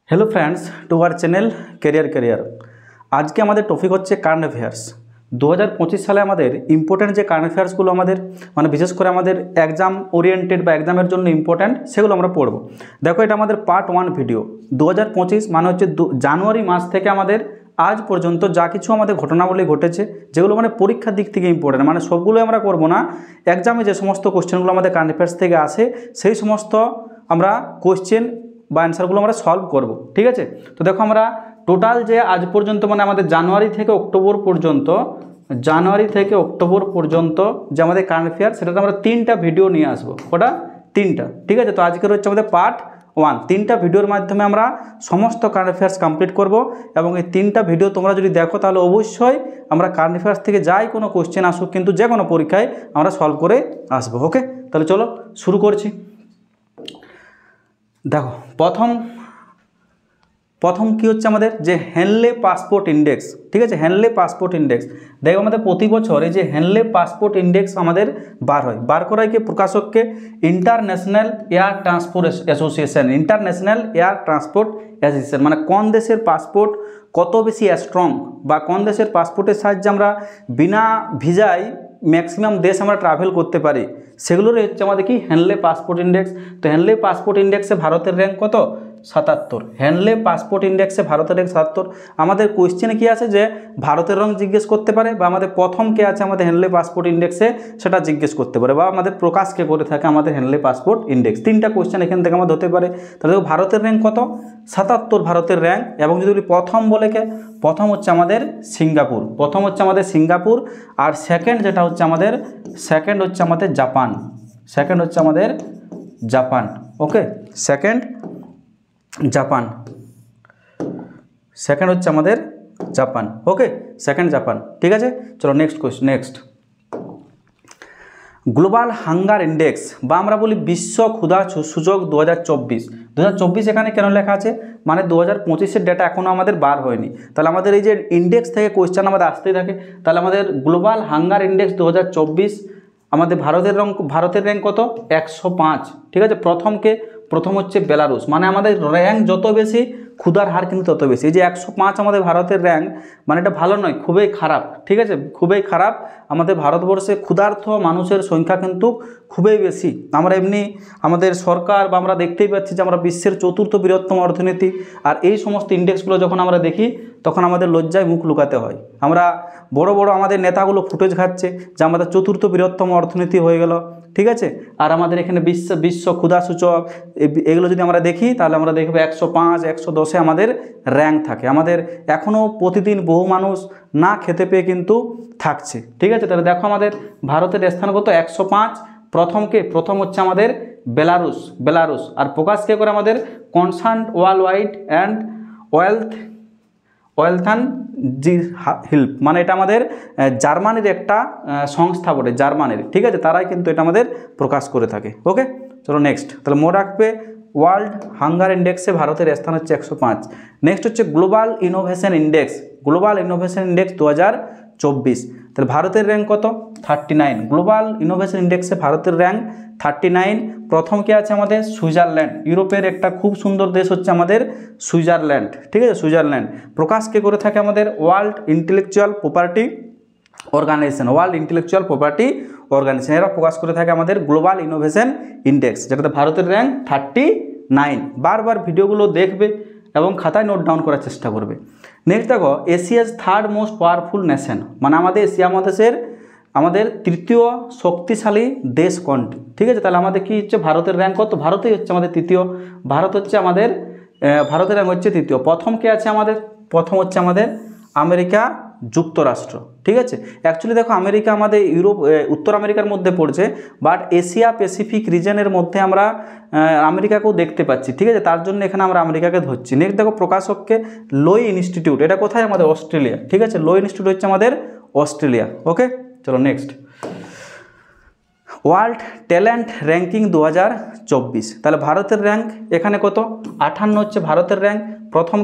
Hello friends to our channel career आज के हमारे टपिक होच्छे कारेंट अफेयार्स 2025 साले हमारे इम्पोर्टेंट जो कारेंट अफेयार्सगुलो हमारे माने विशेष करे हमारे एग्जाम ओरिएंटेड बा एग्जामेर जोन्नो इम्पोर्टेंट सेगुलो आमरा पढ़बो। देखो एटा हमारे पार्ट 1 भिडियो 2025 माने होच्छे जानुआरी मास थेके हमारे आज पर्यन्त जा किछु हमारे घटनावली घटेছে যেগুলো মানে পরীক্ষার দিক থেকে ইম্পর্টেন্ট মানে সবগুলো আমরা করব না এক্সামে যে সমস্ত কোশ্চেনগুলো আমাদের কারেন্ট অ্যাফেয়ার্স থেকে আসে সেই সমস্ত আমরা কোশ্চেন বা অ্যান্সারগুলো আমরা সলভ করব। ঠিক আছে, তো দেখো আমরা টোটাল যে আজ পর্যন্ত মানে আমাদের জানুয়ারি থেকে অক্টোবর পর্যন্ত যে আমাদের কারেন্ট অ্যাফেয়ার্স সেটাতে আমরা 3টা ভিডিও নিয়ে আসবো। কটা? 3টা। ঠিক আছে, তো আজকের হচ্ছে আমাদের পার্ট 1 3টা ভিডিওর মাধ্যমে আমরা সমস্ত কারেন্ট অ্যাফেয়ার্স কমপ্লিট করব এবং এই 3টা ভিডিও তোমরা যদি দেখো তাহলে অবশ্যই আমরা কারেন্ট অ্যাফেয়ার্স থেকে যাই কোনো কোশ্চেন আসুক কিন্তু যে কোনো পরীক্ষায় আমরা সলভ করে আসবো। ওকে, তাহলে চলো শুরু করছি। দেখো প্রথম কি হচ্ছে আমাদের যে হেনলে পাসপোর্ট ইন্ডেক্স। ঠিক আছে, হেনলে পাসপোর্ট ইন্ডেক্স দেখো আমাদের প্রতি বছর এই যে হেনলে পাসপোর্ট ইন্ডেক্স আমাদের বার করায় কে প্রকাশককে ইন্টারন্যাশনাল এয়ার ট্রান্সপোর্ট অ্যাসোসিয়েশন মানে কোন দেশের পাসপোর্ট কত বেশি স্ট্রং বা কোন দেশের পাসপোর্টের সাহায্যে আমরা বিনা ভিসায় ম্যাক্সিমাম দেশ আমরা ট্রাভেল করতে পারি সেগুলোর হচ্ছে আমাদের কি হেনলে পাসপোর্ট ইন্ডেক্স। তো হেনলে পাসপোর্ট ইন্ডেক্সে ভারতের র্যাঙ্ক কত? 77। হেনলে পাসপোর্ট ইন্ডেক্সে ভারতের র্যাঙ্ক 77। আমাদের কোয়েশ্চেনে কি আছে যে ভারতের রং জিজ্ঞেস করতে পারে বা আমাদের প্রথম কে আছে আমাদের হেনলে পাসপোর্ট ইন্ডেক্সে সেটা জিজ্ঞেস করতে পারে বা আমাদের প্রকাশ কে করে থাকে আমাদের হেনলে পাসপোর্ট ইন্ডেক্স। 3টা কোয়েশ্চেন এখান থেকে আমাদের হতে পারে। তাহলে ভারতের র্যাঙ্ক কত? 77 ভারতের র্যাঙ্ক। এবং যদি প্রথম বলে কে, প্রথম হচ্ছে আমাদের সিঙ্গাপুর আর সেকেন্ড হচ্ছে আমাদের জাপান। ওকে, সেকেন্ড হচ্ছে আমাদের জাপান। ওকে, সেকেন্ড জাপান। ঠিক আছে, চলো নেক্সট গ্লোবাল হাঙ্গার ইন্ডেক্স বা আমরা বলি বিশ্ব ক্ষুধা সূচক 2024 এখানে কেন লেখা আছে মানে 2025-এর ডেটা এখনও আমাদের বার হয়নি। তাহলে আমাদের এই যে ইন্ডেক্স থেকে কোয়েশ্চেন আমাদের আসতেই থাকে। তাহলে আমাদের গ্লোবাল হাঙ্গার ইন্ডেক্স 2024 আমাদের ভারতের র্যাঙ্ক কত? 105। ঠিক আছে, প্রথম হচ্ছে বেলারুস। মানে আমাদের র্যাঙ্ক যত বেশি ক্ষুধার হার কিন্তু তত বেশি। এই যে 105 আমাদের ভারতের র্যাঙ্ক মানে এটা ভালো নয়, খুবই খারাপ। ঠিক আছে, খুবই খারাপ। আমাদের ভারতবর্ষে ক্ষুধার্ত মানুষের সংখ্যা কিন্তু খুবই বেশি। আমরা এমনি আমাদের সরকার বা আমরা দেখতেই পাচ্ছি যে আমরা বিশ্বের 4র্থ বৃহত্তম অর্থনীতি। আর এই সমস্ত ইন্ডেক্সগুলো যখন আমরা দেখি তখন আমাদের লজ্জায় মুখ লুকাতে হয়। আমরা বড় আমাদের নেতাগুলো ফুটেজ খাচ্ছে যে আমাদের 4র্থ বৃহত্তম অর্থনীতি হয়ে গেল। ঠিক আছে, আর আমাদের এখানে বিশ্ব ক্ষুধা সূচক এগুলো যদি আমরা দেখি তাহলে আমরা দেখব 105 110-এ আমাদের র্যাঙ্ক থাকে। আমাদের এখনও প্রতিদিন বহু মানুষ না খেতে পেয়ে কিন্তু থাকছে। ঠিক আছে, তাহলে দেখো আমাদের ভারতের স্থান কত? 105। প্রথম হচ্ছে আমাদের বেলারুস আর প্রকাশ কে করে আমাদের concern worldwide and Welthungerhilfe মানে এটা আমাদের জার্মানির একটা সংস্থা বটে, জার্মানির। ঠিক আছে, তারাই কিন্তু এটা আমাদের প্রকাশ করে থাকে। ওকে, চলো নেক্সট। তাহলে মনে রাখবে ওয়ার্ল্ড হাঙ্গার ইন্ডেক্সে ভারতের স্থান হচ্ছে 105। নেক্সট হচ্ছে গ্লোবাল ইনোভেশন ইন্ডেক্স 2024। তাহলে ভারতের র্যাঙ্ক কত? 39। গ্লোবাল ইনোভেশন ইন্ডেক্সে ভারতের র্যাঙ্ক 39। প্রথম কে আছে আমাদের সুইজারল্যান্ড। ইউরোপের একটা খুব সুন্দর দেশ হচ্ছে আমাদের সুইজারল্যান্ড। ঠিক আছে, সুইজারল্যান্ড। প্রকাশ কে করে থাকে আমাদের ওয়ার্ল্ড ইন্টেলেকচুয়াল প্রপার্টি অর্গানাইজেশন এরা প্রকাশ করে থাকে আমাদের গ্লোবাল ইনোভেশন ইন্ডেক্স, যেটাতে ভারতের র্যাঙ্ক 39। বারবার ভিডিওগুলো দেখবে এবং খাতায় নোট ডাউন করার চেষ্টা করবে। নেক্সট দেখো এশিয়াজ 3rd মোস্ট পাওয়ারফুল নেশন মানে আমাদের এশিয়া মহাদেশের আমাদের 3য় শক্তিশালী দেশ কোনটি? ঠিক আছে, তাহলে আমাদের কি হচ্ছে ভারতের র্যাঙ্ক কত? ভারতই হচ্ছে আমাদের 3য়। ভারতের র্যাঙ্ক হচ্ছে 3য়। প্রথম কে আছে আমাদের? প্রথম হচ্ছে আমাদের আমেরিকা যুক্তরাষ্ট্র। ঠিক আছে, অ্যাকচুয়ালি দেখো আমেরিকা আমাদের উত্তর আমেরিকার মধ্যে পড়ছে, বাট এশিয়া প্যাসিফিক রিজনের মধ্যে আমরা আমেরিকাকেও দেখতে পাচ্ছি। ঠিক আছে, তার জন্য এখানে আমরা আমেরিকাকে ধরছি। নেক্সট দেখো প্রকাশককে লোই ইনস্টিটিউট, এটা কোথায়? আমাদের অস্ট্রেলিয়া। ঠিক আছে, লোই ইনস্টিটিউট হচ্ছে আমাদের অস্ট্রেলিয়া। ওকে, চলো নেক্সট ওয়ার্ল্ড ট্যালেন্ট র্যাঙ্কিং 2024। তাহলে ভারতের র্যাঙ্ক এখানে কত? 58 হচ্ছে ভারতের র্যাঙ্ক। প্রথম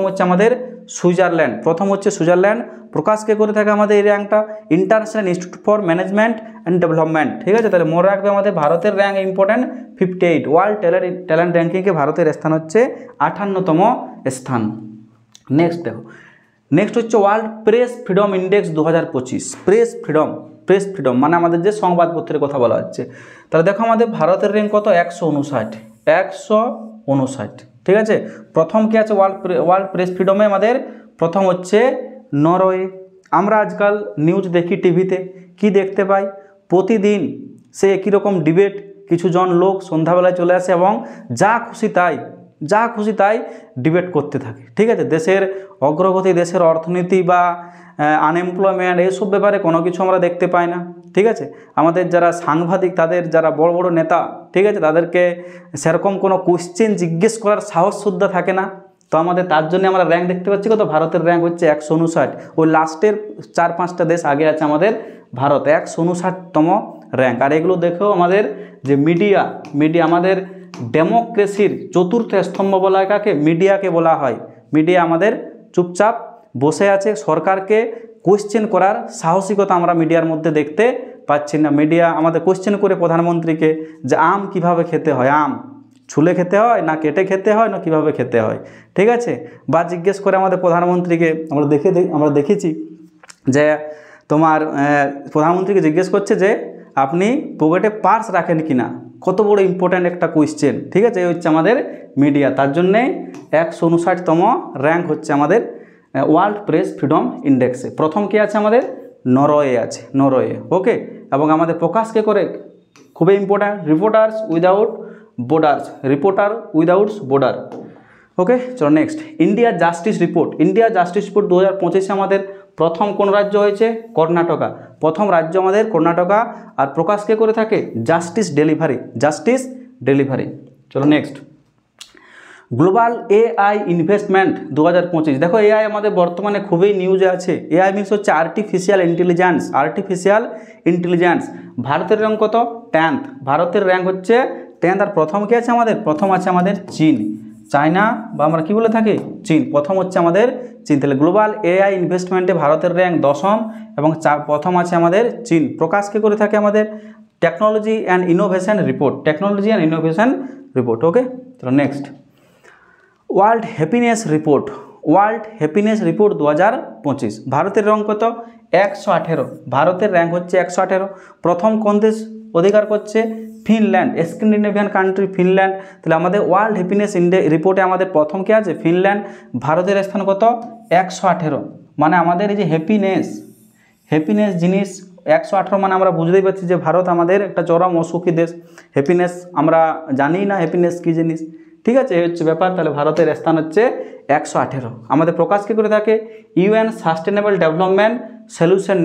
হচ্ছে আমাদের সুইজারল্যান্ড, প্রথম হচ্ছে সুইজারল্যান্ড। প্রকাশ কে করে থাকে আমাদের এই র্যাঙ্কটা? International institute for management and development. ঠিক আছে, তাহলে মনে রাখবে আমাদের ভারতের র্যাঙ্ক ইম্পর্টেন্ট 58। ওয়ার্ল্ড ট্যালেন্ট র্যাঙ্কিংয়ে ভারতের স্থান হচ্ছে 58তম স্থান। নেক্সট দেখো, নেক্সট হচ্ছে world press freedom index 2025। Press freedom মানে আমাদের যে সংবাদপত্রের কথা বলা হচ্ছে। তাহলে দেখো আমাদের ভারতের র্যাঙ্ক কত? 159। ঠিক আছে, প্রথম কি আছে ওয়ার্ল্ড প্রেস ফ্রিডমে? আমাদের প্রথম হচ্ছে নরওয়ে। আমরা আজকাল নিউজ দেখি টিভিতে, কি দেখতে পাই? প্রতিদিন সে একই রকম ডিবেট, কিছুজন লোক সন্ধ্যাবেলায় চলে আসে এবং যা খুশি তাই ডিবেট করতে থাকে। ঠিক আছে, দেশের অগ্রগতি, দেশের অর্থনীতি বা আনএমপ্লয়মেন্ট এইসব ব্যাপারে কোনো কিছু আমরা দেখতে পাই না। ঠিক আছে, আমাদের যারা সাংবাদিক, তাদের যারা বড় বড় নেতা, ঠিক আছে, তাদেরকে সেরকম কোনো কোশ্চেন জিজ্ঞেস করার সাহস সুদ্ধা থাকে না। তো আমাদের তার জন্য আমরা র্যাঙ্ক দেখতে পাচ্ছি কত? ভারতের র্যাঙ্ক হচ্ছে 159। ওই লাস্টের 4-5টা দেশ আগে আছে আমাদের ভারত, 159তম র্যাঙ্ক। আর এগুলো দেখেও আমাদের যে মিডিয়া আমাদের ডেমোক্রেসির চতুর্থ স্তম্ভ বলা হয় কাকে? মিডিয়াকে বলা হয়। মিডিয়া আমাদের চুপচাপ বসে আছে, সরকারকে কোশ্চেন করার সাহসিকতা আমরা মিডিয়ার মধ্যে দেখতে পাচ্ছি না। মিডিয়া আমাদের কোশ্চেন করে প্রধানমন্ত্রীকে যে আম কিভাবে খেতে হয়, আম ছুলে খেতে হয় না কেটে খেতে হয় না কিভাবে খেতে হয়। ঠিক আছে, বা জিজ্ঞেস করে আমাদের প্রধানমন্ত্রীকে, আমরা দেখেছি যে তোমার প্রধানমন্ত্রীকে জিজ্ঞেস করছে যে আপনি পকেটে পার্স রাখেন কিনা। কত বড় ইম্পর্ট্যান্ট একটা কোয়েশ্চেন। ঠিক আছে, এই হচ্ছে আমাদের মিডিয়া। তার জন্যে 159তম র্যাঙ্ক হচ্ছে আমাদের ওয়ার্ল্ড প্রেস ফ্রিডম ইন্ডেক্সে। প্রথম কে আছে আমাদের? নরওয়ে আছে, নরওয়ে। ওকে, এবং আমাদের প্রকাশ কে করে? খুবই ইম্পর্ট্যান্ট, রিপোর্টার উইদাউট বর্ডার। ওকে, চলো নেক্সট, ইন্ডিয়া জাস্টিস রিপোর্ট 2025 আমাদের প্রথম কোন রাজ্য হয়েছে? কর্ণাটকা। প্রথম রাজ্য আমাদের কর্ণাটকা। আর প্রকাশ কে করে থাকে? Justice delivery. চলো নেক্সট, গ্লোবাল এআই ইনভেস্টমেন্ট 2025। দেখো এআই আমাদের বর্তমানে খুবই নিউজে আছে। এআই মিনস হচ্ছে আর্টিফিশিয়াল ইন্টেলিজেন্স। ভারতের র্যাঙ্ক কত? 10th। ভারতের র্যাঙ্ক হচ্ছে 10th। আর প্রথম কে আছে আমাদের? প্রথম আছে আমাদের চীন, চায়না বা আমরা কি বলে থাকি? চীন। প্রথম হচ্ছে আমাদের চীন। তাহলে গ্লোবাল এআই ইনভেস্টমেন্টে ভারতের র্যাঙ্ক 10ম এবং প্রথম আছে আমাদের চীন। প্রকাশ কে করে থাকে আমাদের? Technology and innovation report. Okay, চলো নেক্সট, ওয়ার্ল্ড হ্যাপিনেস রিপোর্ট 2025। ভারতের র্যাঙ্ক কত? 118। ভারতের র্যাঙ্ক হচ্ছে 118। প্রথম কোন দেশ অধিকার করছে? Finland, Scandinavian country Finland. তাহলে আমাদের ওয়ার্ল্ড হ্যাপিনেস রিপোর্টে আমাদের প্রথম কে আছে? ফিনল্যান্ড। ভারতের স্থান কত? 118। মানে আমাদের এই যে হ্যাপিনেস জিনিস 118 মানে আমরা বুঝতেই পারছি যে ভারত আমাদের একটা চরম অসুখী দেশ। হ্যাপিনেস আমরা জানি না হ্যাপিনেস কী জিনিস। ঠিক আছে, এই হচ্ছে ব্যাপার। তাহলে ভারতের স্থান হচ্ছে 118। আমাদের প্রকাশ কী করে থাকে? UN sustainable development solution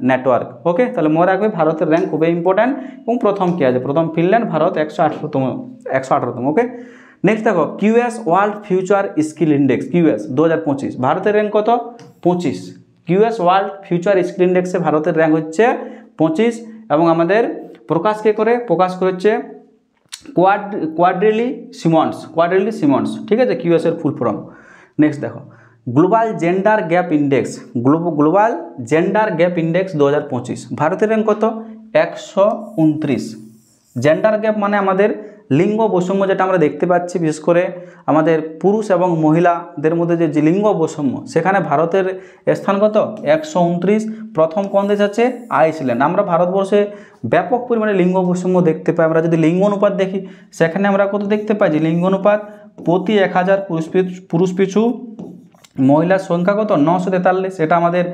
network. Okay, তাহলে মনে রাখবে ভারতের র্যাঙ্ক খুবই ইম্পর্ট্যান্ট। এবং প্রথম কে আছে? প্রথম ফিনল্যান্ড, ভারত 118তম। ওকে, নেক্সট দেখো, QS world future skill index 2025। ভারতের র্যাঙ্ক কত? 25। কিউএস ওয়ার্ল্ড ফিউচার স্কিল ইন্ডেক্সে ভারতের র্যাঙ্ক হচ্ছে 25। এবং আমাদের প্রকাশ কে করে? প্রকাশ করেছে কোয়াড্রিলি সিমন্স। ঠিক আছে, কিউএস এর ফুল ফর্ম। নেক্সট দেখো, গ্লোবাল জেন্ডার গ্যাপ ইন্ডেক্স 2025। ভারতের র্যাঙ্ক কত? 129। জেন্ডার গ্যাপ মানে আমাদের লিঙ্গ বৈষম্য, যেটা আমরা দেখতে পাচ্ছি বিশেষ করে আমাদের পুরুষ এবং মহিলাদের মধ্যে যে লিঙ্গ বৈষম্য, সেখানে ভারতের স্থান কত? 129। প্রথম কোন দেশ আছে? আইসল্যান্ড। আমরা ভারতবর্ষে ব্যাপক পরিমাণে লিঙ্গ বৈষম্য দেখতে পাই। আমরা যদি লিঙ্গ অনুপাত দেখি, সেখানে আমরা কত দেখতে পাই? যে লিঙ্গ অনুপাত প্রতি 1000 পুরুষ পিছু মহিলার সংখ্যা কত? 943। এটা আমাদের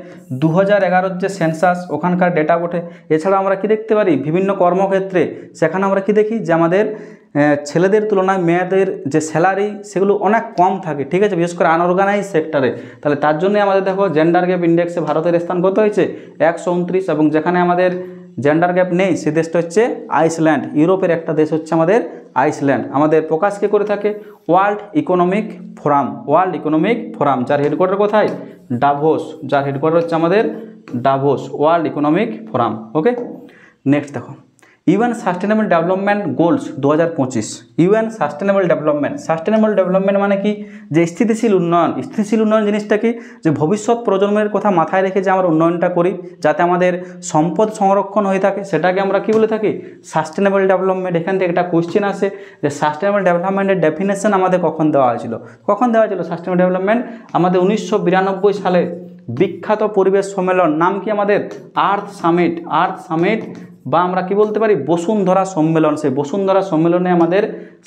2011 যে সেন্সাস, ওখানকার ডেটা ওঠে। এছাড়া আমরা কি দেখতে পারি? বিভিন্ন কর্মক্ষেত্রে সেখানে আমরা কি দেখি? যে আমাদের ছেলেদের তুলনায় মেয়েদের যে স্যালারি সেগুলো অনেক কম থাকে। ঠিক আছে, বিশেষ করে আনঅর্গানাইজ সেক্টরে। তাহলে তার জন্যে আমাদের দেখো জেন্ডার গ্যাপ ইন্ডেক্সে ভারতের স্থান কত হয়েছে? 129। এবং যেখানে আমাদের জেন্ডার গ্যাপ নেই সে দেশটা হচ্ছে আইসল্যান্ড। ইউরোপের একটা দেশ হচ্ছে আমাদের আইসল্যান্ড। আমাদের প্রকাশ কে করে থাকে? ওয়ার্ল্ড ইকোনমিক ফোরাম, যার হেডকোয়ার্টার কোথায়? ডাভোস। হচ্ছে আমাদের ডাভোস, ওয়ার্ল্ড ইকোনমিক ফোরাম। ওকে, নেক্সট দেখো, UN sustainable development goals 2025। UN sustainable development মানে কি, যে স্থিতিশীল উন্নয়ন জিনিসটা কি, যে ভবিষ্যৎ প্রজন্মের কথা মাথায় রেখে যে আমরা উন্নয়নটা করি যাতে আমাদের সম্পদ সংরক্ষণ হয়ে থাকে, সেটাকে আমরা কি বলে থাকি, সাস্টেনেবল ডেভেলপমেন্ট। এখান থেকে একটা কোশ্চেন আসে যে সাস্টেনেবল ডেভেলপমেন্টের ডেফিনেশন আমাদের কখন দেওয়া হয়েছিল। সাস্টেনেবল ডেভেলপমেন্ট আমাদের 1992 সালে বিখ্যাত পরিবেশ সম্মেলন, নাম কি আমাদের আর্থ সামিট বা আমরা কি বলতে পারি বসুন্ধরা সম্মেলন। সেই বসুন্ধরা সম্মেলনে আমাদের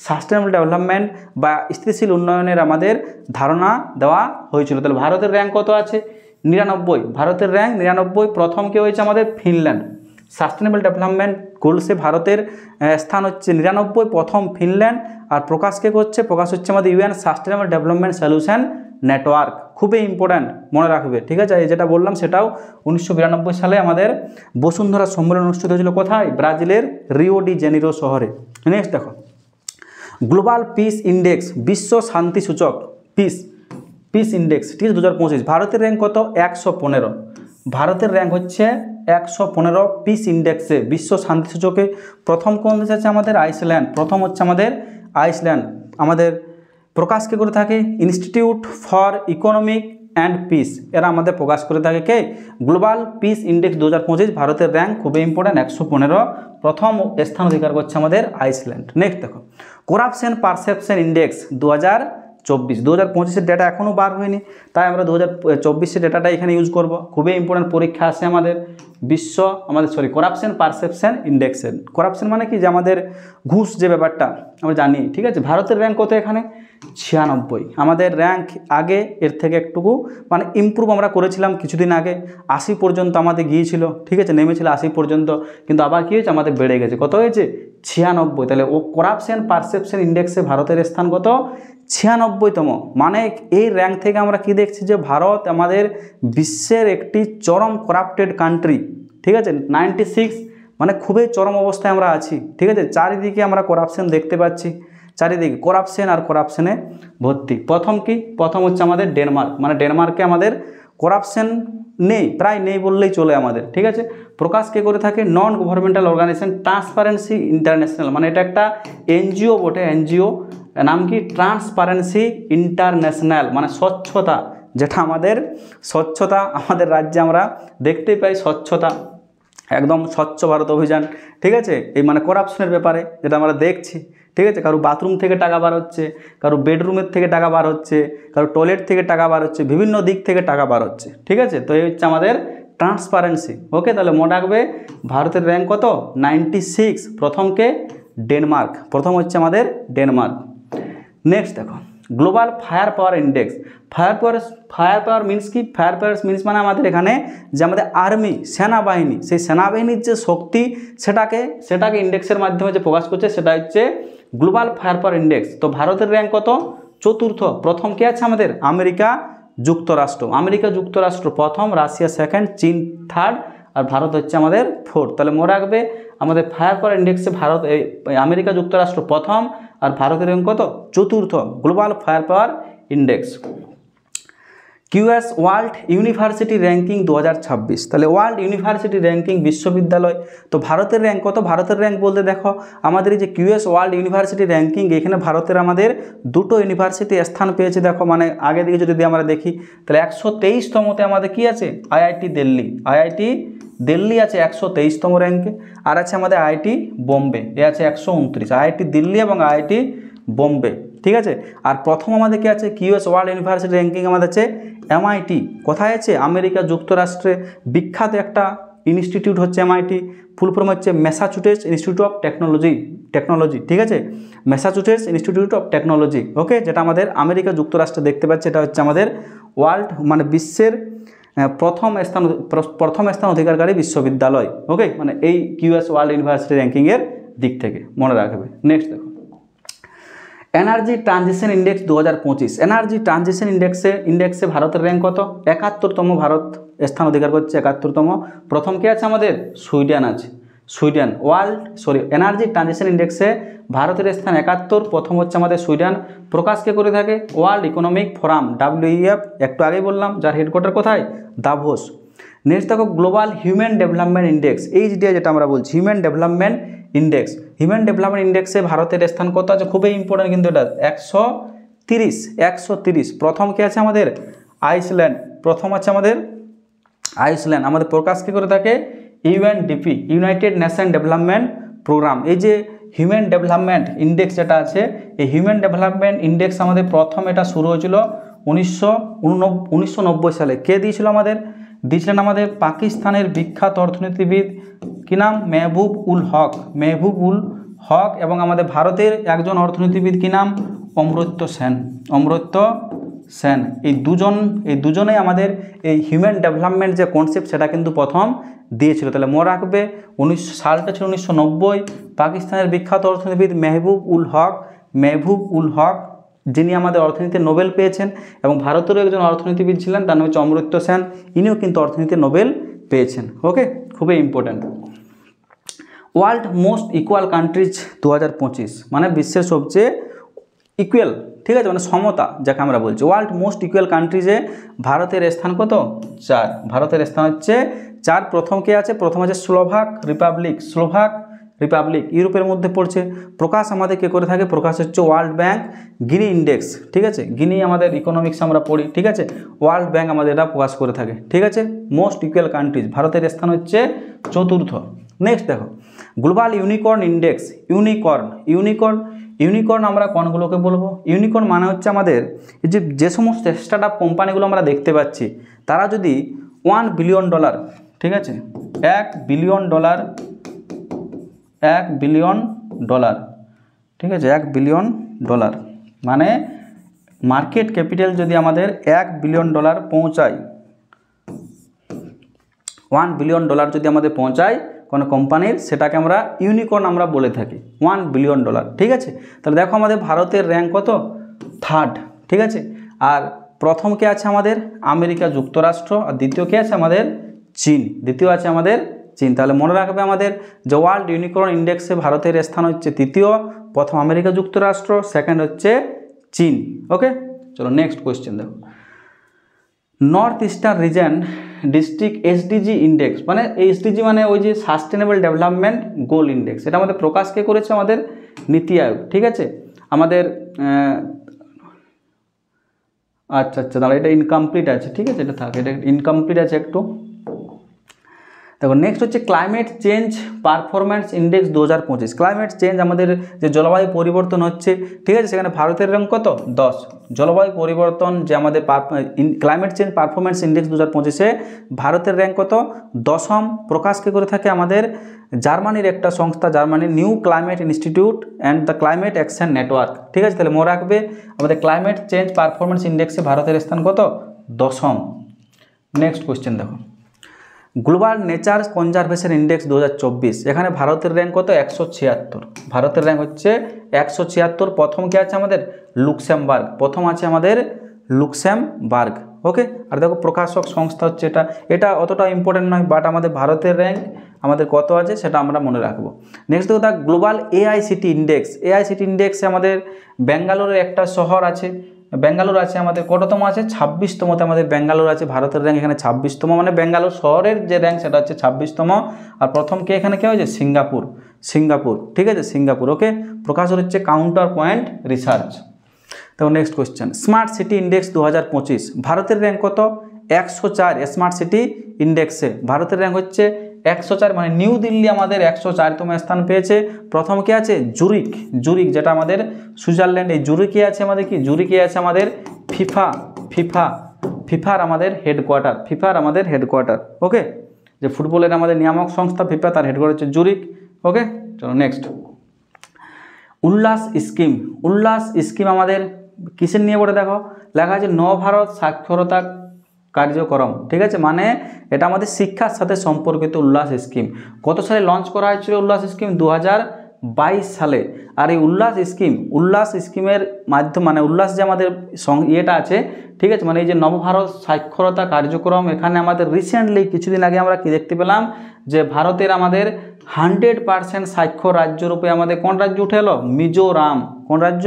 সাস্টেনেবল ডেভেলপমেন্ট বা স্থিতিশীল উন্নয়নের আমাদের ধারণা দেওয়া হয়েছিল। তাহলে ভারতের র্যাঙ্ক কত আছে, 99। ভারতের র্যাঙ্ক 99। প্রথম কে হয়েছে আমাদের ফিনল্যান্ড। সাস্টেনেবল ডেভেলপমেন্ট গোলসে ভারতের স্থান হচ্ছে 99, প্রথম ফিনল্যান্ড। আর প্রকাশ হচ্ছে আমাদের UN sustainable development solution network. খুবই ইম্পর্ট্যান্ট, মনে রাখবে, ঠিক আছে। এই যেটা বললাম সেটাও 1992 সালে আমাদের বসুন্ধরা সম্মেলন অনুষ্ঠিত হয়েছিল কোথায়, ব্রাজিলের রিও ডি জেনিরো শহরে। নেক্সট দেখো, গ্লোবাল পিস ইন্ডেক্স, বিশ্ব শান্তি সূচক, পিস ইন্ডেক্স, ঠিক আছে, 2025। ভারতের র্যাঙ্ক কত, 115। ভারতের র্যাঙ্ক হচ্ছে 115 পিস ইন্ডেক্সে, বিশ্ব শান্তি সূচকে। প্রথম কোন দেশ আছে আমাদের, আইসল্যান্ড। প্রথম হচ্ছে আমাদের আইসল্যান্ড। আমাদের প্রকাশ কে করে থাকে institute for economic and piece, এরা আমাদের প্রকাশ করে থাকে কে, গ্লোবাল পিস ইন্ডেক্স 2025। ভারতের র্যাঙ্ক খুবই ইম্পর্ট্যান্ট, 115। প্রথম স্থান অধিকার করছে আমাদের আইসল্যান্ড। নেক্সট দেখো, করাপশন পারসেপশন ইন্ডেক্স 2024। 2025-এর ডেটা এখনও বার হয়নি, তাই আমরা 2024-এর ডেটাটা এখানে ইউজ করব। খুবই ইম্পর্ট্যান্ট, পরীক্ষা আসে আমাদের করাপশন পারসেপশন ইন্ডেক্সের। করাপশন মানে কি, যে আমাদের ঘুষ যে ব্যাপারটা আমরা জানি, ঠিক আছে। ভারতের র্যাঙ্ক কত এখানে, 96। আমাদের র্যাঙ্ক আগে এর থেকে একটুকু মানে ইমপ্রুভ আমরা করেছিলাম কিছুদিন আগে, 80 পর্যন্ত আমাদের গিয়েছিল, ঠিক আছে, নেমেছিল 80 পর্যন্ত, কিন্তু আবার কী হয়েছে, আমাদের বেড়ে গেছে, কত হয়েছে, 96। তাহলে করাপশন পারসেপশন ইন্ডেক্সে ভারতের স্থান কত, 96তম। মানে এই র্যাঙ্ক থেকে আমরা কি দেখছি, যে ভারত আমাদের বিশ্বের একটি চরম করাপ্টেড কান্ট্রি, ঠিক আছে। 96 মানে খুবই চরম অবস্থায় আমরা আছি, ঠিক আছে। চারিদিকে আমরা করাপশন দেখতে পাচ্ছি, চারিদিকে করাপশন আর করাপশনে ভর্তি। প্রথম হচ্ছে আমাদের ডেনমার্ক। মানে ডেনমার্কে আমাদের করাপশন নেই, প্রায় নেই বললেই চলে আমাদের, ঠিক আছে। প্রকাশ কে করে থাকে non governmental organization Transparency International, মানে এটা একটা এনজিও বটে, এনজিও নাম কি, ট্রান্সপারেন্সি ইন্টারন্যাশনাল, মানে স্বচ্ছতা, যেটা আমাদের স্বচ্ছতা আমাদের রাজ্যে আমরা দেখতেই পাই, স্বচ্ছতা একদম স্বচ্ছ ভারত অভিযান, ঠিক আছে। এই মানে করাপশনের ব্যাপারে যেটা আমরা দেখছি, ঠিক আছে। কারো বাথরুম থেকে টাকা বার হচ্ছে, কারো বেডরুমের থেকে টাকা বার হচ্ছে, কারো টয়লেট থেকে টাকা বার হচ্ছে, বিভিন্ন দিক থেকে টাকা বার হচ্ছে, ঠিক আছে। তো এই হচ্ছে আমাদের ট্রান্সপারেন্সি। ওকে, তাহলে মনে রাখবে ভারতের র্যাঙ্ক কত, 96। প্রথমকে ডেনমার্ক, প্রথম হচ্ছে আমাদের ডেনমার্ক। নেক্সট দেখো, global fire power index. Fire পাওয়ার মিনস কি, ফায়ার পাওয়ার মিনস মানে আমাদের এখানে যে আমাদের আর্মি, সেনাবাহিনী, সেই সেনাবাহিনীর যে শক্তি সেটাকে ইন্ডেক্সের মাধ্যমে যে প্রকাশ করছে, সেটা হচ্ছে গ্লোবাল ফায়ার পাওয়ার ইন্ডেক্স। তো ভারতের র্যাঙ্ক কত, 4র্থ। প্রথম কে আছে আমাদের আমেরিকা যুক্তরাষ্ট্র প্রথম, রাশিয়া সেকেন্ড, চীন থার্ড, আর ভারত হচ্ছে আমাদের 4র্থ। তাহলে মনে রাখবে আমাদের ফায়ার পাওয়ার ইন্ডেক্সে আমেরিকা যুক্তরাষ্ট্র প্রথম, আর ভারতের র্যাঙ্ক কত, 4র্থ global fire power index. QS world university ranking 2026। তাহলে ওয়ার্ল্ড ইউনিভার্সিটি র্যাঙ্কিং বিশ্ববিদ্যালয়। তো ভারতের র্যাঙ্ক কত, ভারতের র্যাঙ্ক বলতে দেখো আমাদের এই যে কিউএস ওয়ার্ল্ড ইউনিভার্সিটি র্যাঙ্কিং, এখানে ভারতের আমাদের 2টো ইউনিভার্সিটি স্থান পেয়েছে। দেখো মানে আগে দিকে যদি আমরা দেখি, তাহলে 123তমতে আমাদের কি আছে, আইআইটি দিল্লি আছে 123তম র্যাঙ্কে, আর আছে আমাদের আইআইটি বোম্বে, এ আছে 129। আইআইটি দিল্লি এবং আইআইটি বোম্বে, ঠিক আছে। আর প্রথম আমাদের কি আছে, কিউএস ওয়ার্ল্ড ইউনিভার্সিটি র্যাঙ্কিং আমাদের আছে এমআইটি। কোথায় আছে, আমেরিকা যুক্তরাষ্ট্রে বিখ্যাত একটা ইনস্টিটিউট হচ্ছে এমআইটি, ফুল ফর্ম হচ্ছে ম্যাসাচুসেটস ইনস্টিটিউট অফ টেকনোলজি, ঠিক আছে, ম্যাসাচুসেটস ইনস্টিটিউট অফ টেকনোলজি। ওকে, যেটা আমাদের আমেরিকা যুক্তরাষ্ট্রে দেখতে পাচ্ছি, এটা হচ্ছে আমাদের ওয়ার্ল্ড মানে বিশ্বের প্রথম স্থান অধিকারকারী বিশ্ববিদ্যালয়। ওকে, মানে এই কিউএস ওয়ার্ল্ড ইউনিভার্সিটি র্যাঙ্কিংয়ের দিক থেকে মনে রাখবে। নেক্সট দেখো, energy transition index 2025। Energy transition ইন্ডেক্সে ভারতের র্যাঙ্ক কত, 71তম। ভারত স্থান অধিকার করছে 71তম। প্রথম কে আছে আমাদের, সুইডেন। এনার্জি ট্রানজিশন ইন্ডেক্সে ভারতের স্থান 71, প্রথম হচ্ছে আমাদের সুইডেন। প্রকাশকে করে থাকে ওয়ার্ল্ড ইকোনমিক ফোরাম, WEF, একটু আগেই বললাম, যার হেডকোয়ার্টার কোথায়, দাভোস। নেক্সট দেখো global human development index, HDI যেটা আমরা বলছি human development index. Human development ইন্ডেক্সে ভারতের স্থান কত আছে, খুবই ইম্পর্টেন্ট কিন্তু এটা 130। প্রথম কে আছে আমাদের আইসল্যান্ড, প্রথম আছে আমাদের আইসল্যান্ড। আমাদের প্রকাশ কী করে থাকে UNDP, United Nation Development Programme. এই যে হিউম্যান ডেভেলপমেন্ট ইন্ডেক্স যেটা আছে, এই হিউম্যান ডেভেলপমেন্ট ইন্ডেক্স আমাদের প্রথম এটা শুরু হয়েছিল 1990 সালে। কে দিয়েছিল আমাদের, দিয়েছিলেন আমাদের পাকিস্তানের বিখ্যাত অর্থনীতিবিদ, কী নাম, মেহবুব উল হক, এবং আমাদের ভারতের একজন অর্থনীতিবিদ কী নাম, অমর্ত্য সেন। এই দুজনেই আমাদের এই হিউম্যান ডেভেলপমেন্ট যে কনসেপ্ট সেটা কিন্তু প্রথম দিয়েছিল। তাহলে মনে রাখবে সালটা ছিল 1990। পাকিস্তানের বিখ্যাত অর্থনীতিবিদ মেহবুব উল হক যিনি আমাদের অর্থনীতিতে নোবেল পেয়েছেন, এবং ভারতেরও একজন অর্থনীতিবিদ ছিলেন, তার নাম হচ্ছে অমর্ত্য সেন, ইনিও কিন্তু অর্থনীতিতে নোবেল পেয়েছেন। ওকে, খুবই important. World most equal countries 2025, মানে বিশ্বের সবচেয়ে ইকুয়াল, ঠিক আছে, মানে সমতা যাকে আমরা বলছি। ওয়ার্ল্ড মোস্ট ইকুয়াল কান্ট্রিজে ভারতের স্থান কত, 4। ভারতের স্থান হচ্ছে 4। প্রথম কে আছে, প্রথম আছে স্লোভাক রিপাবলিক, ইউরোপের মধ্যে পড়ছে। প্রকাশ আমাদের কে করে থাকে, প্রকাশ হচ্ছে ওয়ার্ল্ড ব্যাংক গিনি ইন্ডেক্স, ঠিক আছে, গিনি আমাদের ইকোনমিক্স আমরা পড়ি, ঠিক আছে, ওয়ার্ল্ড ব্যাংক আমাদের এটা প্রকাশ করে থাকে, ঠিক আছে। মোস্ট ইকুয়াল কান্ট্রিজ, ভারতের স্থান হচ্ছে 4র্থ। নেক্সট দেখো গ্লোবাল ইউনিকর্ন ইন্ডেক্স, ইউনিকর্ন আমরা কোনগুলোকে বলবো, ইউনিকর্ন মানে হচ্ছে আমাদের যে সমস্ত স্টার্ট আপ কোম্পানিগুলো আমরা দেখতে পাচ্ছি, তারা যদি $1 বিলিয়ন, ঠিক আছে, $1 বিলিয়ন, ঠিক আছে, $1 বিলিয়ন, মানে মার্কেট ক্যাপিটাল যদি আমাদের $1 বিলিয়ন পৌঁছায়, $1 বিলিয়ন যদি আমাদের পৌঁছায় কোনো কোম্পানির, সেটাকে আমরা ইউনিকর্ন আমরা বলে থাকি, $1 বিলিয়ন, ঠিক আছে। তাহলে দেখো আমাদের ভারতের র্যাঙ্ক কত, 3rd, ঠিক আছে। আর প্রথম কে আছে আমাদের আমেরিকা যুক্তরাষ্ট্র, আর দ্বিতীয় কে আছে আমাদের চীন, তাহলে মনে রাখবে আমাদের যে ওয়ার্ল্ড ইউনিকর্ন ইন্ডেক্সে ভারতের স্থান হচ্ছে 3য়, প্রথম আমেরিকা যুক্তরাষ্ট্র, সেকেন্ড হচ্ছে চীন। ওকে, চলো নেক্সট কোয়েশ্চেন দেখো। North eastern reason district SDG index, মানে এসডিজি মানে ওই যে সাস্টেনেবল ডেভেলপমেন্ট গোল ইন্ডেক্স, এটা আমাদের প্রকাশ কে করেছে, আমাদের নীতি আয়োগ, ঠিক আছে। আমাদের আচ্ছা দাঁড়া, এটা ইনকমপ্লিট আছে, ঠিক আছে, এটা থাকে, এটা ইনকমপ্লিট আছে একটু। দেখো নেক্সট হচ্ছে climate change performance index 2025। Climate change আমাদের যে জলবায়ু পরিবর্তন হচ্ছে, ঠিক আছে, সেখানে ভারতের র্যাঙ্ক কত, 10। জলবায়ু পরিবর্তন যে আমাদের ক্লাইমেট চেঞ্জ পারফরম্যান্স ইন্ডেক্স 2025-এ ভারতের র্যাঙ্ক কত, 10ম। প্রকাশকে করে থাকে আমাদের জার্মানির একটা সংস্থা, জার্মানির new climate institute and the climate action network, ঠিক আছে। তাহলে মনে রাখবে আমাদের ক্লাইমেট চেঞ্জ পারফরম্যান্স ইন্ডেক্সে ভারতের স্থান কত, 10ম। নেক্সট কোয়েশ্চেন দেখো গ্লোবাল নেচার কনজারভেশন ইন্ডেক্স 2024, এখানে ভারতের র্যাঙ্ক কত, 176। ভারতের র্যাঙ্ক হচ্ছে 176। প্রথম কে আছে আমাদের লুক্সেমবার্গ, ওকে। আর দেখো প্রকাশক সংস্থা হচ্ছে এটা অতটা ইম্পর্টেন্ট নয়, বাট আমাদের ভারতের র্যাঙ্ক আমাদের কত আছে সেটা আমরা মনে রাখবো। নেক্সট দেখো গ্লোবাল এআইসিটি ইন্ডেক্সে আমাদের ব্যাঙ্গালোরের একটা শহর আছে, বেঙ্গালুরু আছে আমাদের, কততম আছে, 26তমতে আমাদের বেঙ্গালুরু আছে। ভারতের র্যাঙ্ক এখানে 26তম, মানে বেঙ্গালুরু শহরের যে র্যাঙ্ক সেটা হচ্ছে 26তম। আর প্রথম কে এখানে কে হয়েছে, সিঙ্গাপুর, ঠিক আছে, সিঙ্গাপুর। ওকে, প্রকাশ হচ্ছে কাউন্টার পয়েন্ট রিসার্চ। তো next question smart city index 2025, ভারতের র্যাঙ্ক কত, 104। স্মার্ট সিটি ইন্ডেক্সে ভারতের র্যাঙ্ক হচ্ছে 104, মানে নিউ দিল্লি আমাদের 104তম স্থান পেয়েছে। প্রথম কে আছে জুরিক, যেটা আমাদের সুইজারল্যান্ড। এই জুরিকে আছে আমাদের কি, জুরিকে আছে আমাদের ফিফার আমাদের হেডকোয়ার্টার, ওকে, যে ফুটবলের আমাদের নিয়ামক সংস্থা ফিফা, তার হেডকোয়ার্টার হচ্ছে জুরিক। ওকে, চলো নেক্সট উল্লাস স্কিম আমাদের কিসের নিয়ে পড়ে, দেখো লেখা আছে নবভারত সাক্ষরতা কার্যক্রম, ঠিক আছে, মানে এটা আমাদের শিক্ষার সাথে সম্পর্কিত উল্লাস স্কিম। কত সালে লঞ্চ করা হয়েছিল উল্লাস স্কিম, 2022 সালে। আর এই উল্লাস স্কিমের মাধ্যমে, মানে উল্লাস যে আমাদের ইয়েটা আছে, ঠিক আছে, মানে এই যে নবভারত সাক্ষরতা কার্যক্রম, এখানে আমাদের রিসেন্টলি কিছুদিন আগে আমরা কি দেখতে পেলাম যে ভারতের আমাদের 100% সাক্ষর রাজ্যরূপে আমাদের কোন রাজ্য উঠে এলো, মিজোরাম। কোন রাজ্য,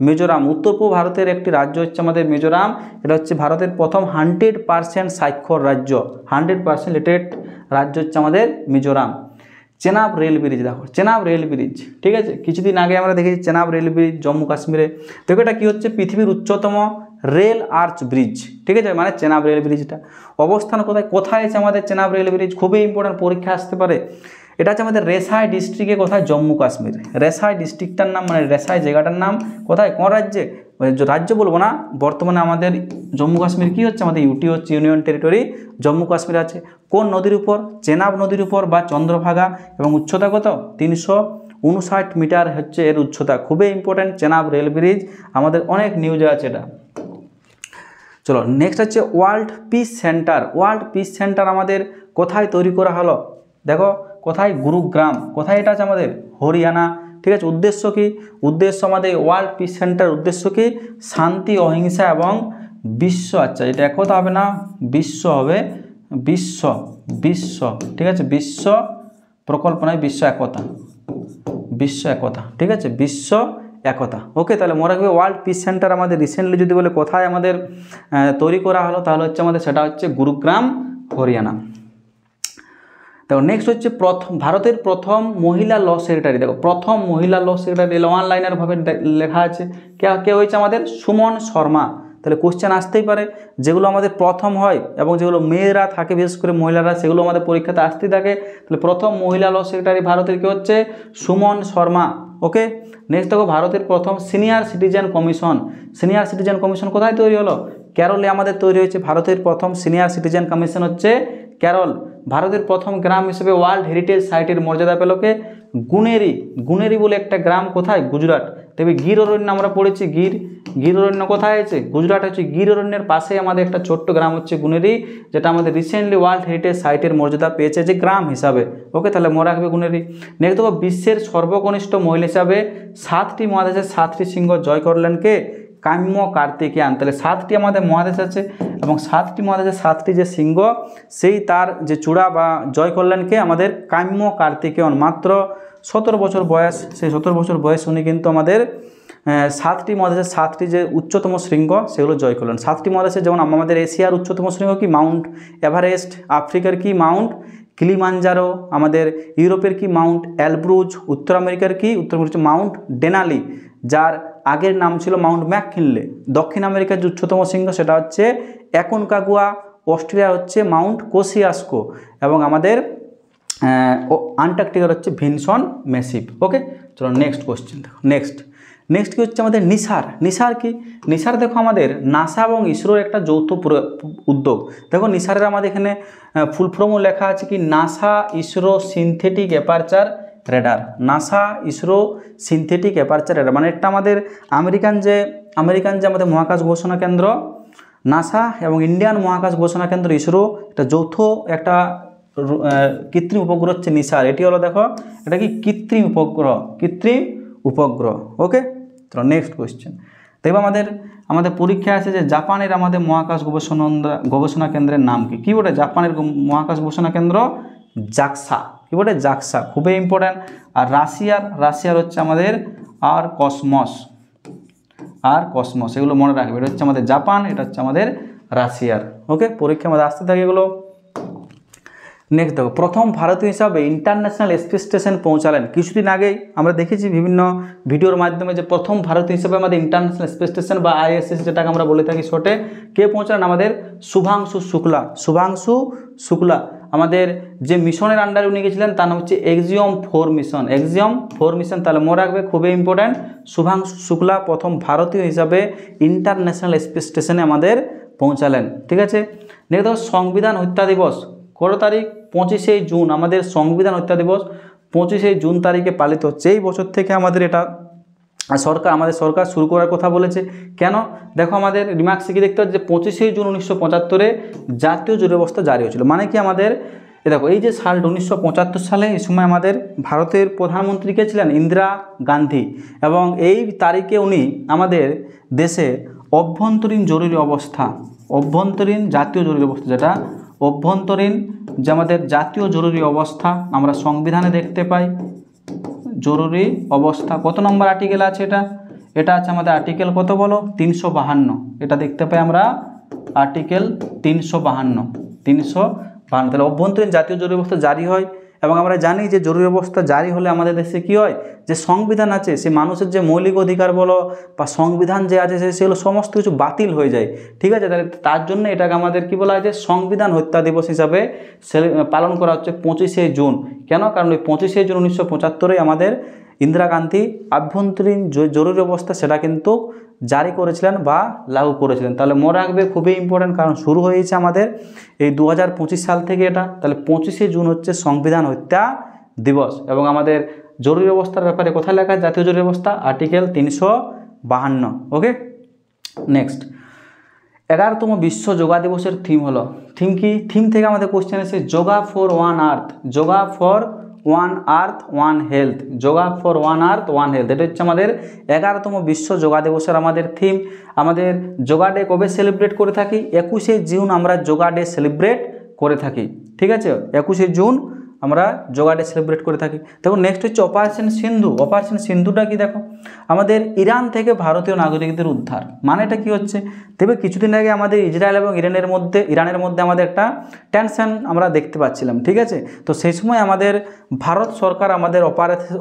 মিজোরাম। উত্তর পূর্ব ভারতের একটি রাজ্য হচ্ছে আমাদের মিজোরাম। এটা হচ্ছে ভারতের প্রথম 100% সাক্ষর রাজ্য, 100% লিটারেট রাজ্য হচ্ছে আমাদের মিজোরাম। চেনাব রেল ব্রিজ, দেখো চেনাব রেল ব্রিজ, ঠিক আছে, কিছুদিন আগে আমরা দেখেছি চেনাব রেল ব্রিজ জম্মু কাশ্মীরে। দেখো এটা কী হচ্ছে, পৃথিবীর উচ্চতম রেল আর্চ ব্রিজ, ঠিক আছে, মানে চেনাব রেল ব্রিজটা অবস্থান কোথায়, কোথায় আছে আমাদের চেনাব রেল ব্রিজ, খুবই ইম্পর্টেন্ট, পরীক্ষা আসতে পারে। এটা হচ্ছে আমাদের রেসাই ডিস্ট্রিক্টে, কোথায়, জম্মু কাশ্মীর। রেসাই ডিস্ট্রিক্টটার নাম মানে রেসাই জায়গাটার নাম কোথায়, কোন রাজ্যে, রাজ্য বলবো না, বর্তমানে আমাদের জম্মু কাশ্মীর কী হচ্ছে, আমাদের ইউটি হচ্ছে, ইউনিয়ন টেরিটরি জম্মু কাশ্মীর আছে। কোন নদীর উপর, চেনাব নদীর উপর বা চন্দ্রভাগা, এবং উচ্চতা কত, 359 মিটার হচ্ছে এর উচ্চতা। খুবই ইম্পর্ট্যান্ট চেনাব রেল ব্রিজ, আমাদের অনেক নিউজে আছে এটা। চলো নেক্সট হচ্ছে world piece centre. World piece centre আমাদের কোথায় তৈরি করা হলো, দেখো কোথায়, গুরুগ্রাম। কোথায় এটা আছে আমাদের, হরিয়ানা, ঠিক আছে। উদ্দেশ্য কি, উদ্দেশ্য আমাদের ওয়ার্ল্ড পিস সেন্টার উদ্দেশ্য কি, শান্তি, অহিংসা এবং বিশ্ব, আচ্ছা এটা একতা হবে না, বিশ্ব হবে, বিশ্ব, বিশ্ব, ঠিক আছে, বিশ্ব প্রকল্প নয়, বিশ্ব একতা, বিশ্ব একতা, ঠিক আছে, বিশ্ব একতা। ওকে, তাহলে মনে রাখবে ওয়ার্ল্ড পিস সেন্টার আমাদের রিসেন্টলি যদি বলে কোথায় আমাদের তৈরি করা হলো, তাহলে হচ্ছে আমাদের সেটা হচ্ছে গুরুগ্রাম, হরিয়ানা। দেখো নেক্সট হচ্ছে ভারতের প্রথম মহিলা ল সেক্রেটারি। দেখো প্রথম মহিলা ল সেক্রেটারি ওয়ান লাইনার ভাবে লেখা আছে, কে হয়েছে আমাদের, সুমন শর্মা। তাহলে কোশ্চেন আসতেই পারে, যেগুলো আমাদের প্রথম হয় এবং যেগুলো মেয়েরা থাকে, বিশেষ করে মহিলারা, সেগুলো আমাদের পরীক্ষাতে আসতেই থাকে। তাহলে প্রথম মহিলা ল সেক্রেটারি ভারতের কে হচ্ছে, সুমন শর্মা। ওকে, নেক্সট দেখো ভারতের প্রথম senior citizen commission. Senior citizen commission কোথায় তৈরি হলো, কেরলে আমাদের তৈরি হয়েছে। ভারতের প্রথম সিনিয়র সিটিজেন কমিশন হচ্ছে কেরল। ভারতের প্রথম গ্রাম হিসেবে ওয়ার্ল্ড হেরিটেজ সাইটের মর্যাদা পেল কে, গুনেরি। গুনেরি বলে একটা গ্রাম, কোথায়, গুজরাট। তবে গির অরণ্য আমরা পড়েছি, গির অরণ্য কোথায় আছে, গুজরাট হচ্ছে। গির অরণ্যের পাশে আমাদের একটা ছোট্ট গ্রাম হচ্ছে গুনেরি, যেটা আমাদের রিসেন্টলি ওয়ার্ল্ড হেরিটেজ সাইটের মর্যাদা পেয়েছে যে গ্রাম হিসাবে। ওকে, তাহলে মনে রাখবে গুনেরি। নেক্সট দেখো বিশ্বের সর্বকনিষ্ঠ মহিলা হিসাবে 7টি মহাদেশের 7টি সিংহ জয় করলেন কে, কাম্য কার্তিকেয়ান। তাহলে 7টি আমাদের মহাদেশ আছে এবং 7টি মহাদেশের 7টি যে সিংহ, সেই তার যে চূড়া বা জয় করলেন কে, আমাদের কাম্য কার্তিকেয়ন। মাত্র 17 বছর বয়স, সেই 17 বছর বয়স উনি কিন্তু আমাদের 7টি মহাদেশের 7টি যে উচ্চতম শৃঙ্গ সেগুলো জয় করলেন। 7টি মহাদেশে যেমন আমাদের এশিয়ার উচ্চতম শৃঙ্গ কি, মাউন্ট এভারেস্ট। আফ্রিকার কি, মাউন্ট কিলিমাঞ্জারো। আমাদের ইউরোপের কি, মাউন্ট এলব্রুজ। উত্তর আমেরিকার কি, উত্তর আমেরিকা মাউন্ট ডেনালি, যার আগের নাম ছিল মাউন্ট ম্যাককিনলে। দক্ষিণ আমেরিকার যে উচ্চতম শৃঙ্গ সেটা হচ্ছে অ্যাকনকাগুয়া। অস্ট্রেলিয়ার হচ্ছে মাউন্ট কোসিয়াস্কো এবং আমাদের আন্টার্কটিকার হচ্ছে ভিনসন ম্যাসিভ। ওকে, চলো নেক্সট কোশ্চেন দেখো। নেক্সট কি হচ্ছে আমাদের নিসার। নিসার কি, নিসার দেখো আমাদের নাসা এবং ইসরোর একটা যৌথ উদ্যোগ। দেখো নিসারের আমাদের এখানে ফুল ফর্মও লেখা আছে কি, NASA ISRO synthetic aperture radar. NASA ISRO synthetic aperture radar মানে একটা আমাদের আমেরিকান যে আমাদের মহাকাশ গবেষণা কেন্দ্র নাসা এবং ইন্ডিয়ান মহাকাশ গবেষণা কেন্দ্র ইসরো, এটা যৌথ একটা কৃত্রিম উপগ্রহ হচ্ছে নিসার। এটি হলো দেখো, এটা কি কৃত্রিম উপগ্রহ। ওকে, তো নেক্সট কোয়েশ্চেন দেখবো আমাদের পরীক্ষা আছে যে জাপানের আমাদের মহাকাশ গবেষণা কেন্দ্রের নাম কি বলে, জাপানের মহাকাশ গবেষণা কেন্দ্র জাক্সা। কি বলে, জাক্সা, খুবই ইম্পর্ট্যান্ট। আর রাশিয়ার হচ্ছে আমাদের আর কসমস, এগুলো মনে রাখবে। এটা হচ্ছে আমাদের জাপান, এটা হচ্ছে আমাদের রাশিয়ার। ওকে, পরীক্ষার মধ্যে আসতে থাকে এগুলো। নেক্সট দেখো, প্রথম ভারতীয় হিসাবে ইন্টারন্যাশনাল স্পেস স্টেশন পৌঁছালেন। কিছুদিন আগেই আমরা দেখেছি বিভিন্ন ভিডিওর মাধ্যমে যে প্রথম ভারতীয় হিসাবে আমাদের ইন্টারন্যাশনাল স্পেস স্টেশন বা ISS যেটাকে আমরা বলে থাকি শর্টে, কে পৌঁছালেন, আমাদের শুভাংশু শুক্লা। আমাদের যে মিশনের আন্ডারে উনি গেছিলেন তার নাম হচ্ছে এক্সিওম 4 মিশন। তাহলে মনে রাখবে, খুবই ইম্পর্ট্যান্ট। শুভাংশু শুক্লা প্রথম ভারতীয় হিসাবে ইন্টারন্যাশনাল স্পেস স্টেশনে আমাদের পৌঁছালেন। ঠিক আছে, নেক্সট দেখো সংবিধান হত্যা দিবস কত তারিখ, 25শে জুন। আমাদের সংবিধান হত্যা দিবস 25শে জুন তারিখে পালিত হচ্ছে। এই বছর থেকে আমাদের এটা আমাদের সরকার শুরু করার কথা বলেছে। কেন, দেখো আমাদের রিমার্কসে কি দেখতে হচ্ছে যে 25শে জুন 1975-এ জাতীয় জরুরি অবস্থা জারি হয়েছিল। মানে কি আমাদের দেখো এই যে সালটা 1975 সালে, এই সময় আমাদের ভারতের প্রধানমন্ত্রী কে ছিলেন, ইন্দিরা গান্ধী। এবং এই তারিখে উনি আমাদের দেশে অভ্যন্তরীণ জাতীয় জরুরি অবস্থা, যেটা অভ্যন্তরীণ যে আমাদের জাতীয় জরুরি অবস্থা আমরা সংবিধানে দেখতে পাই। জরুরি অবস্থা কত নম্বর আর্টিকেল আছে, এটা আছে আমাদের আর্টিকেল কত বলো 352, এটা দেখতে পাই আমরা আর্টিকেল 352। তাহলে অভ্যন্তরীণ জাতীয় জরুরি অবস্থা জারি হয় এবং আমরা জানি যে জরুরি অবস্থা জারি হলে আমাদের দেশে কি হয়, যে সংবিধান আছে সে মানুষের যে মৌলিক অধিকার বলো বা সংবিধান যে আছে সেগুলো সমস্ত কিছু বাতিল হয়ে যায়। ঠিক আছে, তাহলে তার জন্য এটাকে আমাদের কি বলা হয় যে সংবিধান হত্যা দিবস হিসাবে পালন করা হচ্ছে 25শে জুন। কেন? কারণ ওই 25শে জুন 1975 আমাদের ইন্দিরা গান্ধী আভ্যন্তরীণ জরুরি অবস্থা সেটা কিন্তু জারি করেছিলেন বা লাগু করেছিলেন। তাহলে মনে রাখবে, খুবই ইম্পর্টেন্ট, কারণ শুরু হয়েছে আমাদের এই 2025 সাল থেকে এটা। তাহলে 25শে জুন হচ্ছে সংবিধান হত্যা দিবস। এবং আমাদের জরুরি অবস্থার ব্যাপারে কোথায় লেখা আছে জাতীয় জরুরি অবস্থা? আর্টিকেল 352। ওকে, নেক্সট 11তম বিশ্ব যোগা দিবসের থিম হলো, থিম কি? থিম থেকে আমাদের কোশ্চেন এসে yoga for one earth, yoga for one earth one health, yoga for one earth one health, এটা হচ্ছে আমাদের 11তম বিশ্ব যোগা দিবসের আমাদের থিম। আমাদের যোগা ডে কবে সেলিব্রেট করে থাকি? 21শে জুন আমরা যোগা ডে সেলিব্রেট করে থাকি। ঠিক আছে, 21শে জুন আমরা যোগা ডে সেলিব্রেট করে থাকি। দেখো নেক্সট হচ্ছে অপারেশন সিন্ধু। অপারেশন সিন্ধুটা কি? দেখো আমাদের ইরান থেকে ভারতীয় নাগরিকদের উদ্ধার, মানে এটা কি হচ্ছে? দেখবে কিছুদিন আগে আমাদের ইসরায়েল এবং ইরানের মধ্যে আমাদের একটা টেনশন আমরা দেখতে পাচ্ছিলাম। ঠিক আছে, তো সেই সময় আমাদের ভারত সরকার আমাদের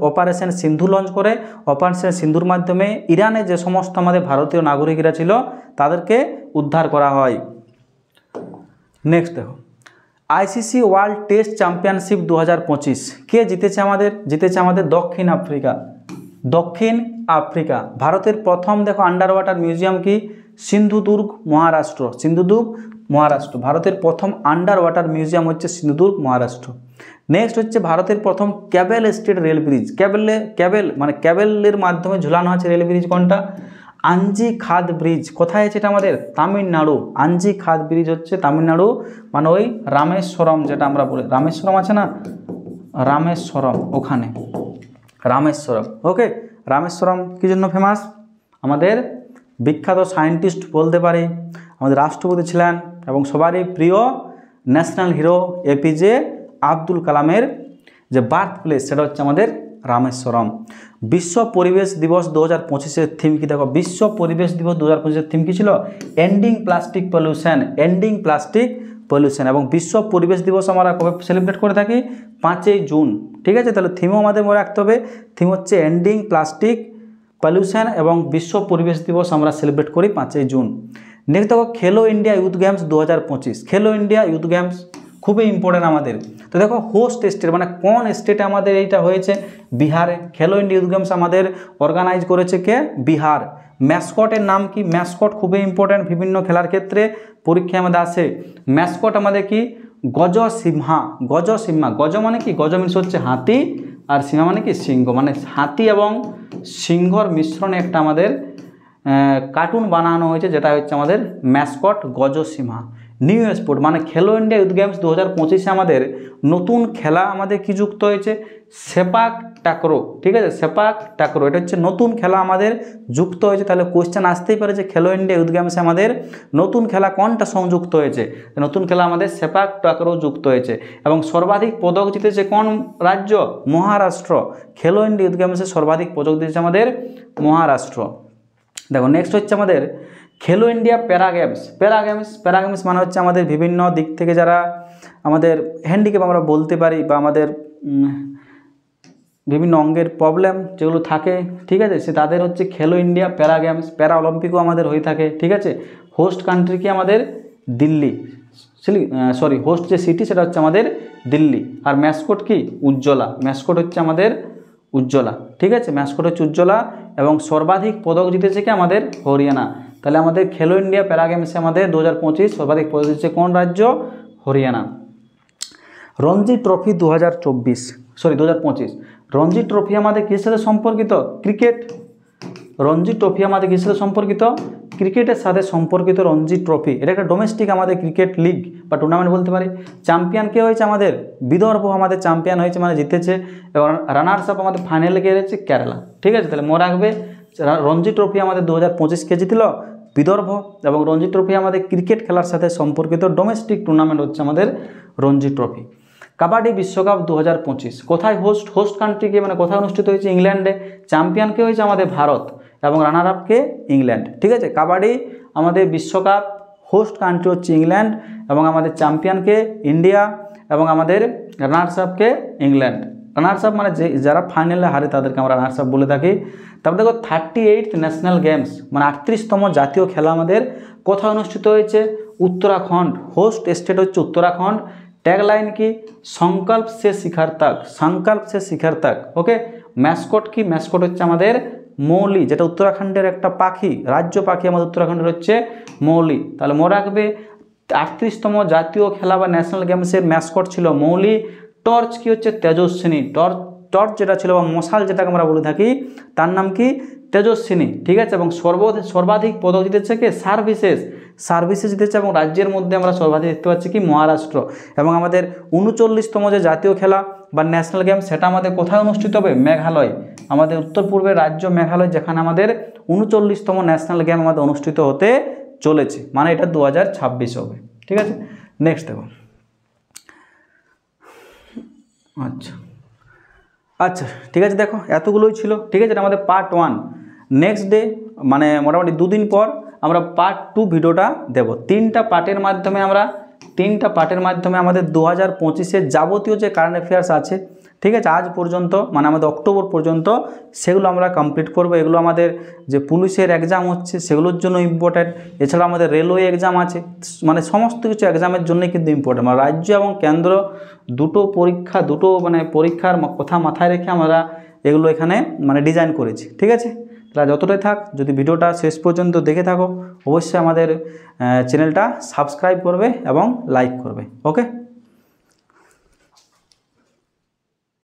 অপারেশন সিন্ধু লঞ্চ করে। অপারেশন সিন্ধুর মাধ্যমে ইরানে যে সমস্ত আমাদের ভারতীয় নাগরিকরা ছিল তাদেরকে উদ্ধার করা হয়। নেক্সট দেখো আইসিসি ওয়ার্ল্ড টেস্ট চ্যাম্পিয়নশিপ 2025 কে জিতেছে? জিতেছে আমাদের দক্ষিণ আফ্রিকা। ভারতের প্রথম দেখো আন্ডার ওয়াটার মিউজিয়াম কি? সিন্ধুদুর্গ মহারাষ্ট্র। ভারতের প্রথম আন্ডার ওয়াটার মিউজিয়াম হচ্ছে সিন্ধুদুর্গ মহারাষ্ট্র। নেক্সট হচ্ছে ভারতের প্রথম ক্যাবেল স্টেট রেল ব্রিজ। ক্যাবেলের মাধ্যমে ঝুলানো আছে রেল ব্রিজ কোনটা? আঞ্জি খাদ ব্রিজ। কোথায় আছে এটা? আমাদের তামিলনাড়ু। আঞ্জি খাদ ব্রিজ হচ্ছে তামিলনাড়ু, মানে ওই রামেশ্বরম, যেটা আমরা বলি রামেশ্বরম আছে না, রামেশ্বরম, ওখানে রামেশ্বরম। ওকে, রামেশ্বরম কি জন্য ফেমাস? আমাদের বিখ্যাত সায়েন্টিস্ট বলতে পারি, আমাদের রাষ্ট্রপতি ছিলেন এবং সবারই প্রিয় ন্যাশনাল হিরো এপিজে আব্দুল কালামের যে বার্থ প্লেস সেটা হচ্ছে আমাদের রামেশ্বরম। বিশ্ব পরিবেশ দিবস 2025-এর থিম কি? দেখো বিশ্ব পরিবেশ দিবস 2025-এর থিম কি ছিল? Ending plastic pollution. এবং বিশ্ব পরিবেশ দিবস আমরা কবে সেলিব্রেট করে থাকি? 5ই জুন। ঠিক আছে, তাহলে থিমও আমাদের মনে রাখতে হবে। থিম হচ্ছে এন্ডিং প্লাস্টিক পলিউশন এবং বিশ্ব পরিবেশ দিবস আমরা সেলিব্রেট করি 5ই জুন। নেক্সট দেখো খেলো ইন্ডিয়া ইউথ গেমস 2025। খেলো ইন্ডিয়া ইউথ গেমস খুবই ইম্পর্টেন্ট আমাদের। তো দেখো হোস্ট স্টেট মানে কোন স্টেটে আমাদের এইটা হয়েছে? বিহারে। খেলো ইন্ডিয়া ইউথ গেমস আমাদের অর্গানাইজ করেছে কে? বিহার। ম্যাসকটের নাম কি? ম্যাসকট খুবই ইম্পর্টেন্ট, বিভিন্ন খেলার ক্ষেত্রে পরীক্ষায় আমাদের আসে। ম্যাসকট আমাদের কি? গজসিংহা। গজ মানে কি? গজ মিনস হচ্ছে হাতি, আর সিংহা মানে কি? সিংহ। মানে হাতি এবং সিংহর মিশ্রণে একটা আমাদের কার্টুন বানানো হয়েছে, যেটা হচ্ছে আমাদের ম্যাসকট গজসিংহা। নিউ স্পোর্ট মানে খেলো ইন্ডিয়া ইউথ গেমস 2025-এ আমাদের নতুন খেলা আমাদের কি যুক্ত হয়েছে? সেপাক টাকরো। ঠিক আছে, সেপাক টাকরো এটা হচ্ছে নতুন খেলা আমাদের যুক্ত হয়েছে। তাহলে কোয়েশ্চেন আসতেই পারে যে খেলো ইন্ডিয়া ইউথ গেমসে আমাদের নতুন খেলা কোনটা সংযুক্ত হয়েছে? নতুন খেলা আমাদের সেপাক টাকরো যুক্ত হয়েছে। এবং সর্বাধিক পদক জিতেছে কোন রাজ্য? মহারাষ্ট্র। খেলো ইন্ডিয়া ইউথ গেমসে সর্বাধিক পদক জিতেছে আমাদের মহারাষ্ট্র। দেখো নেক্সট হচ্ছে আমাদের খেলো ইন্ডিয়া প্যারাগেমস মানে হচ্ছে আমাদের বিভিন্ন দিক থেকে যারা আমাদের হ্যান্ডিক্যাপ আমরা বলতে পারি, বা আমাদের বিভিন্ন অঙ্গের প্রবলেম যেগুলো থাকে, ঠিক আছে, সে তাদের হচ্ছে খেলো ইন্ডিয়া প্যারাগেমস। প্যারা অলিম্পিকও আমাদের হয়ে থাকে। ঠিক আছে, হোস্ট কান্ট্রি কি আমাদের? দিল্লি। হোস্ট যে সিটি সেটা হচ্ছে আমাদের দিল্লি। আর ম্যাসকট কি? উজ্জ্বলা। ম্যাসকট হচ্ছে আমাদের উজ্জ্বলা। ঠিক আছে, ম্যাসকট হচ্ছে উজ্জ্বলা। এবং সর্বাধিক পদক জিতেছে কি? আমাদের হরিয়ানা। তাহলে আমাদের খেলো ইন্ডিয়া প্যারাগেমসে আমাদের 2025 সর্বাধিক পদক জিতেছে কোন রাজ্য? হরিয়ানা। রঞ্জি ট্রফি 2025। রঞ্জি ট্রফি আমাদের কিসের সাথে সম্পর্কিত? ক্রিকেট। রঞ্জি ট্রফি আমাদের কিসের সাথে সম্পর্কিত? ক্রিকেটের সাথে সম্পর্কিত রঞ্জি ট্রফি। এটা একটা ডোমেস্টিক আমাদের ক্রিকেট লিগ বা টুর্নামেন্ট বলতে পারি। চ্যাম্পিয়ন কে হয়েছে? আমাদের বিদর্ভ আমাদের চ্যাম্পিয়ন হয়েছে, মানে জিতেছে। এবং রানার্স আপ আমাদের ফাইনালে কে হয়েছে? কেরালা। ঠিক আছে, তাহলে মনে রাখবে রঞ্জি ট্রফি আমাদের 2025 কে জিতল বিদর্ভ। এবং রঞ্জি ট্রফি আমাদের ক্রিকেট খেলার সাথে সম্পর্কিত ডোমেস্টিক টুর্নামেন্ট হচ্ছে আমাদের রঞ্জি ট্রফি। কাবাডি বিশ্বকাপ 2025 কোথায় হোস্ট কান্ট্রিকে মানে কোথায় অনুষ্ঠিত হয়েছে? ইংল্যান্ডে। চ্যাম্পিয়ন কে হয়েছে? আমাদের ভারত। এবং রানার আপকে ইংল্যান্ড। ঠিক আছে, কাবাডি আমাদের বিশ্বকাপ হোস্ট কান্ট্রি হচ্ছে ইংল্যান্ড এবং আমাদের চ্যাম্পিয়নকে ইন্ডিয়া এবং আমাদের রানার্স আপকে ইংল্যান্ড। রানার্স আপ মানে যারা ফাইনালে হারে তাদেরকে আমরা রানার্স আপ বলে থাকি। তারপর দেখো 38th ন্যাশনাল গেমস মানে 38তম জাতীয় খেলা আমাদের কোথায় অনুষ্ঠিত হয়েছে? উত্তরাখণ্ড। হোস্ট স্টেট হচ্ছে উত্তরাখণ্ড। ট্যাগলাইন কি? সংকল্প সে শিখর তক, সংকল্প সে শিখর তক। ওকে, ম্যাসকট কি? ম্যাসকট হচ্ছে আমাদের মৌলি, যেটা উত্তরাখণ্ডের একটা পাখি, রাজ্য পাখি আমাদের উত্তরাখণ্ডের হচ্ছে মৌলি। তাহলে মনে রাখবে 38তম জাতীয় খেলা বা ন্যাশনাল গেমসের ম্যাসকট ছিল মৌলি। টর্চ কি হচ্ছে? তেজস্বিনী। টর্চ যেটা ছিল বা মশাল যেটাকে আমরা বলে থাকি তার নাম কি? তেজস্বিনী। ঠিক আছে, এবং সর্বাধিক পদক জিতেছে কে? সার্ভিসেস জিতেছে এবং রাজ্যের মধ্যে আমরা সর্বাধিক দেখতে পাচ্ছি কি? মহারাষ্ট্র। এবং আমাদের 39তম যে জাতীয় খেলা বা ন্যাশনাল গেম সেটা আমাদের কোথায় অনুষ্ঠিত হবে? মেঘালয়। আমাদের উত্তর পূর্বের রাজ্য মেঘালয়, যেখানে আমাদের 39তম ন্যাশনাল গেম আমাদের অনুষ্ঠিত হতে চলেছে, মানে এটা 2026 হবে। ঠিক আছে, নেক্সট দেখো। আচ্ছা ঠিক আছে, দেখো এতগুলোই ছিল। ঠিক আছে, এটা আমাদের পার্ট 1। নেক্সট ডে মানে মোটামুটি 2 দিন পর আমরা পার্ট 2 ভিডিওটা দেব। 3টা পার্টের মাধ্যমে আমাদের 2025-এর যাবতীয় যে কারেন্ট অ্যাফেয়ার্স আছে, ঠিক আছে, আজ পর্যন্ত মানে আমাদের অক্টোবর পর্যন্ত সেগুলো আমরা কমপ্লিট করব। এগুলো আমাদের যে পুলিশের এক্সাম হচ্ছে সেগুলোর জন্য ইম্পর্ট্যান্ট। এছাড়া আমাদের রেলওয়ে এক্সাম আছে, মানে সমস্ত কিছু এক্সামের জন্যই কিন্তু ইম্পর্ট্যান্ট। মানে রাজ্য এবং কেন্দ্র দুটো পরীক্ষার কথা মাথায় রেখে আমরা এগুলো এখানে মানে ডিজাইন করেছি। ঠিক আছে, তাহলে যতটাই থাক, যদি ভিডিওটা শেষ পর্যন্ত দেখে থাকো অবশ্যই আমাদের চ্যানেলটা সাবস্ক্রাইব করবে এবং লাইক করবে। ওকে।